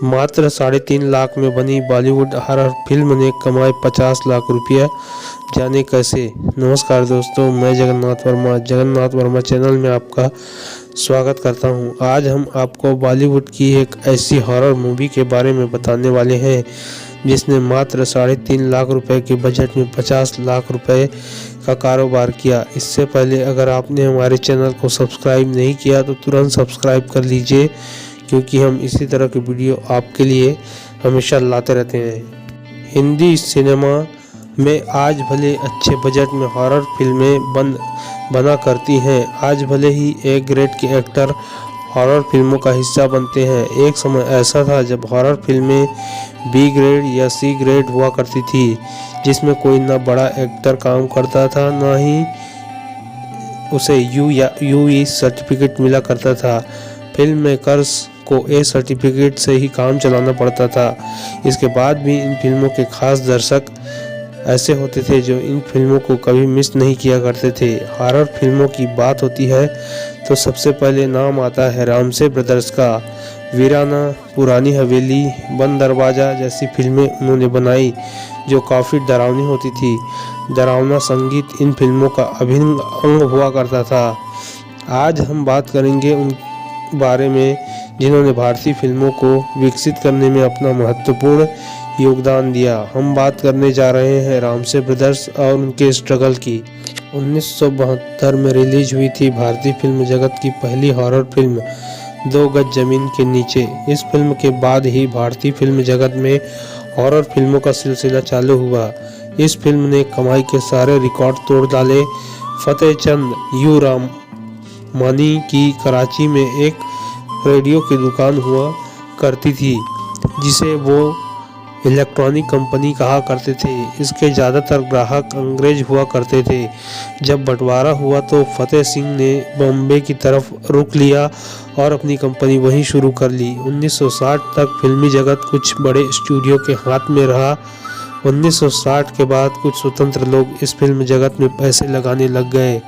मात्र 3.5 लाख में बनी बॉलीवुड हॉरर फिल्म ने कमाए 50 लाख रुपया, जाने कैसे। नमस्कार दोस्तों, मैं जगन्नाथ वर्मा चैनल में आपका स्वागत करता हूं। आज हम आपको बॉलीवुड की एक ऐसी हॉरर मूवी के बारे में बताने वाले हैं जिसने मात्र 3.5 लाख रुपए के बजट में 50 लाख रुपए का कारोबार किया। इससे पहले अगर आपने हमारे चैनल को सब्सक्राइब नहीं किया तो तुरंत सब्सक्राइब कर लीजिए, क्योंकि हम इसी तरह के वीडियो आपके लिए हमेशा लाते रहते हैं। हिंदी सिनेमा में आज भले अच्छे बजट में हॉरर फिल्में बना करती हैं, आज भले ही ए ग्रेड के एक्टर हॉरर फिल्मों का हिस्सा बनते हैं। एक समय ऐसा था जब हॉरर फिल्में बी ग्रेड या सी ग्रेड हुआ करती थी, जिसमें कोई ना बड़ा एक्टर काम करता था, ना ही उसे यूई सर्टिफिकेट मिला करता था। फिल्म मेकर्स को ए सर्टिफिकेट से ही काम चलाना पड़ता था। इसके बाद भी इन फिल्मों के खास दर्शक ऐसे होते थे जो इन फिल्मों को कभी मिस नहीं किया करते थे। हॉरर फिल्मों की बात होती है तो सबसे पहले नाम आता है रामसे ब्रदर्स का। वीराना, पुरानी हवेली, बंद दरवाज़ा जैसी फिल्में उन्होंने बनाई जो काफ़ी डरावनी होती थी। डरावना संगीत इन फिल्मों का अभिन्न अंग हुआ करता था। आज हम बात करेंगे उन बारे में जिन्होंने भारतीय फिल्मों को विकसित करने में अपना महत्वपूर्ण योगदान दिया। हम बात करने जा रहे हैं रामसे ब्रदर्स और उनके स्ट्रगल की। 1972 में रिलीज हुई थी भारतीय फिल्म जगत की पहली हॉरर फिल्म 2 गज जमीन के नीचे। इस फिल्म के बाद ही भारतीय फिल्म जगत में हॉरर फिल्मों का सिलसिला चालू हुआ। इस फिल्म ने कमाई के सारे रिकॉर्ड तोड़ डाले। फतेह चंद यू रामानी की कराची में एक रेडियो की दुकान हुआ करती थी, जिसे वो इलेक्ट्रॉनिक कंपनी कहा करते थे। इसके ज़्यादातर ग्राहक अंग्रेज हुआ करते थे। जब बंटवारा हुआ तो फतेह सिंह ने बॉम्बे की तरफ रुख लिया और अपनी कंपनी वहीं शुरू कर ली। 1960 तक फिल्मी जगत कुछ बड़े स्टूडियो के हाथ में रहा। 1960 के बाद कुछ स्वतंत्र लोग इस फिल्म जगत में पैसे लगाने लग गए,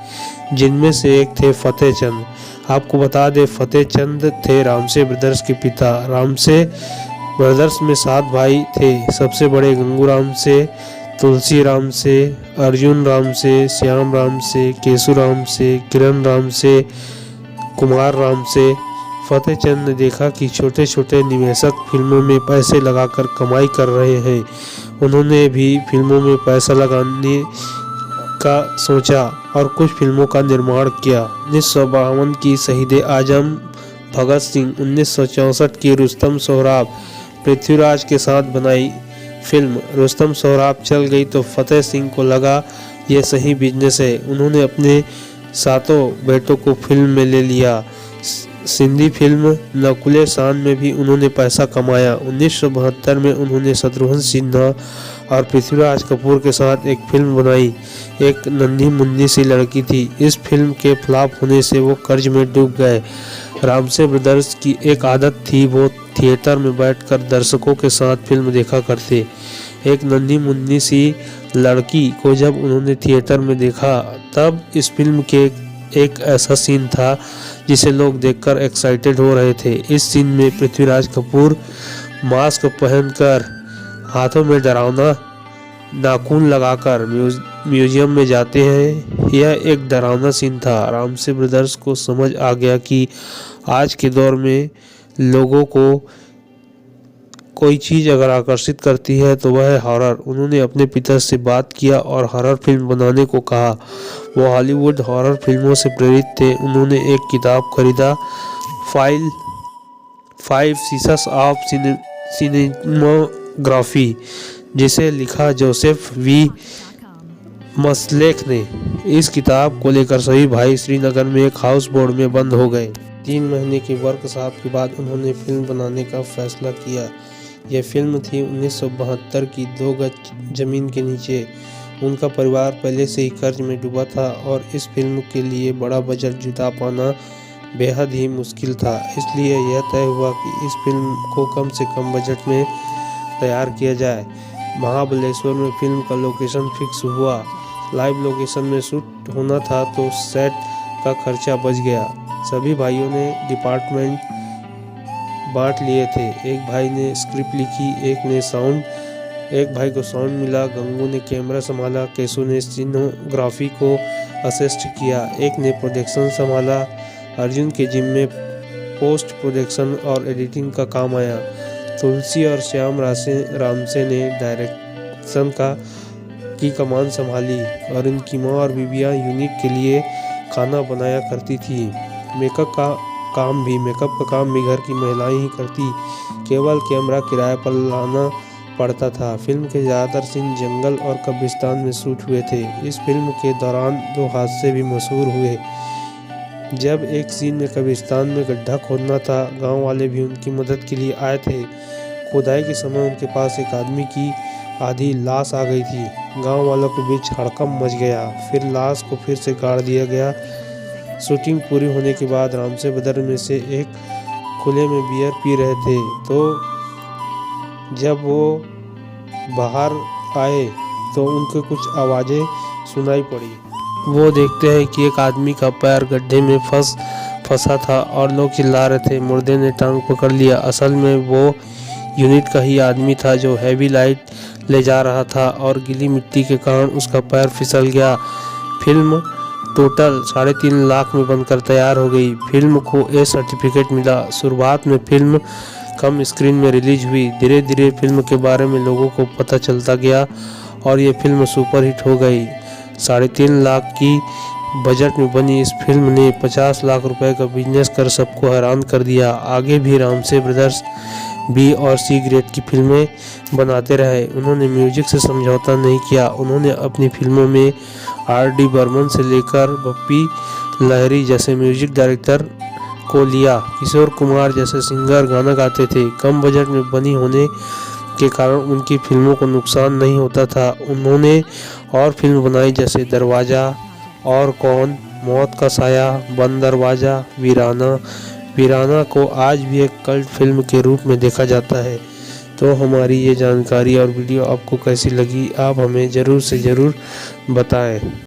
जिनमें से एक थे फतेह चंद। आपको बता दें, फतेह चंद थे रामसे ब्रदर्स के पिता। रामसे ब्रदर्स में 7 भाई थे। सबसे बड़े गंगू रामसे, तुलसी रामसे, अर्जुन रामसे, श्याम रामसे, केशु रामसे, किरण रामसे, कुमार रामसे। फतेह चंद ने देखा कि छोटे छोटे निवेशक फिल्मों में पैसे लगाकर कमाई कर रहे हैं। उन्होंने भी फिल्मों में पैसा लगाने का सोचा और कुछ फिल्मों का निर्माण किया। 1952 की शहीद आजम भगत सिंह, 1964 की रुस्तम सोहराब पृथ्वीराज के साथ बनाई फिल्म रुस्तम सोहराब चल गई तो फतेह सिंह को लगा ये सही बिजनेस है। उन्होंने अपने 7 बेटों को फिल्म में ले लिया। सिंधी फिल्म नकुले शान में भी उन्होंने पैसा कमाया। 1972 में उन्होंने शत्रुघ्न सिन्हा और पृथ्वीराज कपूर के साथ एक फिल्म बनाई, एक नन्ही मुन्नी सी लड़की थी। इस फिल्म के फ्लॉप होने से वो कर्ज में डूब गए। रामसे ब्रदर्स की एक आदत थी, वो थिएटर में बैठकर दर्शकों के साथ फिल्म देखा करते। एक नन्ही मुन्नी सी लड़की को जब उन्होंने थिएटर में देखा, तब इस फिल्म के एक ऐसा सीन था जिसे लोग देखकर एक्साइटेड हो रहे थे। इस सीन में पृथ्वीराज कपूर मास्क पहनकर, हाथों में डरावना नाखून लगाकर म्यूजियम में जाते हैं। यह एक डरावना सीन था। रामसे ब्रदर्स को समझ आ गया कि आज के दौर में लोगों को कोई चीज़ अगर आकर्षित करती है तो वह है हॉरर। उन्होंने अपने पिता से बात किया और हॉरर फिल्म बनाने को कहा। वो हॉलीवुड हॉरर फिल्मों से प्रेरित थे। उन्होंने एक किताब खरीदा, 5 सीजन्स ऑफ सिनेमाग्राफी, जिसे लिखा जोसेफ वी मस्लेख ने। इस किताब को लेकर सभी भाई श्रीनगर में एक हाउस बोट में बंद हो गए। 3 महीने की वर्कशॉप के बाद उन्होंने फिल्म बनाने का फैसला किया। यह फिल्म थी 1972 की 2 गज जमीन के नीचे। उनका परिवार पहले से ही कर्ज में डूबा था और इस फिल्म के लिए बड़ा बजट जुटा पाना बेहद ही मुश्किल था। इसलिए यह तय हुआ कि इस फिल्म को कम से कम बजट में तैयार किया जाए। महाबलेश्वर में फिल्म का लोकेशन फिक्स हुआ। लाइव लोकेशन में शूट होना था तो सेट का खर्चा बच गया। सभी भाइयों ने बांट लिए थे। एक भाई ने स्क्रिप्ट लिखी, एक भाई को साउंड मिला, गंगू ने कैमरा संभाला, केशु ने सिनेमोग्राफी को असिस्ट किया, एक ने प्रोडक्शन संभाला। अर्जुन के जिम्मे पोस्ट प्रोडक्शन और एडिटिंग का काम आया। तुलसी और श्याम रामसे ने डायरेक्शन की कमान संभाली और इनकी माँ और बीबियाँ यूनिट के लिए खाना बनाया करती थी। मेकअप का काम भी घर की महिलाएं ही करती, केवल कैमरा किराए पर लाना पड़ता था। फिल्म के ज़्यादातर सीन जंगल और कब्रिस्तान में शूट हुए थे। इस फिल्म के दौरान 2 हादसे भी मशहूर हुए। जब एक सीन में कब्रिस्तान में गड्ढा खोदना था, गांव वाले भी उनकी मदद के लिए आए थे। खुदाई के समय उनके पास एक आदमी की आधी लाश आ गई थी। गांव वालों के बीच हड़कंप मच गया। फिर लाश को फिर से गाड़ दिया गया। शूटिंग पूरी होने के बाद रामसे बदर में से एक खुले में बियर पी रहे थे, तो जब वो बाहर आए तो उनके कुछ आवाज़ें सुनाई पड़ी। वो देखते हैं कि एक आदमी का पैर गड्ढे में फंसा था और लोग चिल्ला रहे थे, मुर्दे ने टांग पकड़ लिया। असल में वो यूनिट का ही आदमी था जो हैवी लाइट ले जा रहा था और गीली मिट्टी के कारण उसका पैर फिसल गया। फिल्म टोटल 3.5 लाख में बनकर तैयार हो गई। फिल्म को ए सर्टिफिकेट मिला। शुरुआत में फिल्म कम स्क्रीन में रिलीज हुई। धीरे धीरे फिल्म के बारे में लोगों को पता चलता गया और ये फिल्म सुपरहिट हो गई। 3.5 लाख की बजट में बनी इस फिल्म ने 50 लाख रुपए का बिजनेस कर सबको हैरान कर दिया। आगे भी रामसे ब्रदर्स बी और सी ग्रेड की फिल्में बनाते रहे। उन्होंने म्यूजिक से समझौता नहीं किया। उन्होंने अपनी फिल्मों में R.D. बर्मन से लेकर बप्पी लहरी जैसे म्यूजिक डायरेक्टर को लिया। किशोर कुमार जैसे सिंगर गाना गाते थे। कम बजट में बनी होने के कारण उनकी फिल्मों को नुकसान नहीं होता था। उन्होंने और फिल्म बनाई जैसे दरवाजा, और कौन, मौत का साया, बंद दरवाजा, वीराना को आज भी एक कल्ट फिल्म के रूप में देखा जाता है। तो हमारी ये जानकारी और वीडियो आपको कैसी लगी, आप हमें ज़रूर से ज़रूर बताएं।